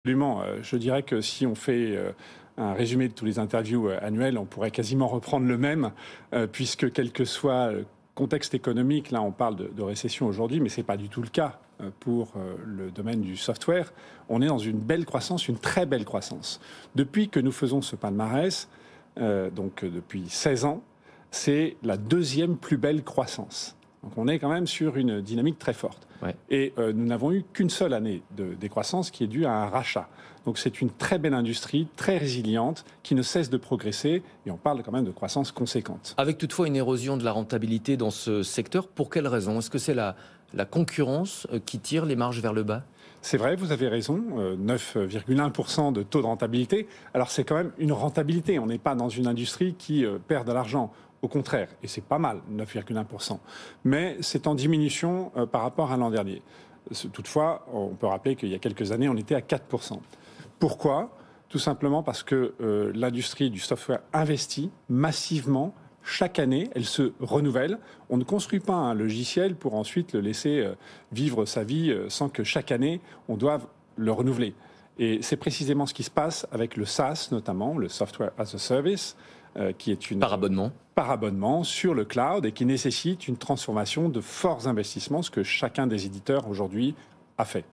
Absolument. Je dirais que si on fait un résumé de tous les interviews annuelles, on pourrait quasiment reprendre le même, puisque quel que soit le contexte économique, là on parle de récession aujourd'hui, mais ce n'est pas du tout le cas pour le domaine du software. On est dans une belle croissance, une très belle croissance. Depuis que nous faisons ce palmarès, donc depuis 16 ans, c'est la deuxième plus belle croissance. Donc on est quand même sur une dynamique très forte. Ouais. Et nous n'avons eu qu'une seule année de décroissance qui est due à un rachat. Donc c'est une très belle industrie, très résiliente, qui ne cesse de progresser. Et on parle quand même de croissance conséquente. Avec toutefois une érosion de la rentabilité dans ce secteur, pour quelle raison? Est-ce que c'est la concurrence qui tire les marges vers le bas? C'est vrai, vous avez raison, 9,1% de taux de rentabilité. Alors c'est quand même une rentabilité, on n'est pas dans une industrie qui perd de l'argent. Au contraire, et c'est pas mal, 9,1%. Mais c'est en diminution par rapport à l'an dernier. Toutefois, on peut rappeler qu'il y a quelques années, on était à 4%. Pourquoi? Tout simplement parce que l'industrie du software investit massivement. Chaque année, elle se renouvelle. On ne construit pas un logiciel pour ensuite le laisser vivre sa vie sans que chaque année, on doive le renouveler. Et c'est précisément ce qui se passe avec le SaaS, notamment, le Software as a Service, qui est une... Par abonnement sur le cloud et qui nécessite une transformation de forts investissements, ce que chacun des éditeurs aujourd'hui a fait.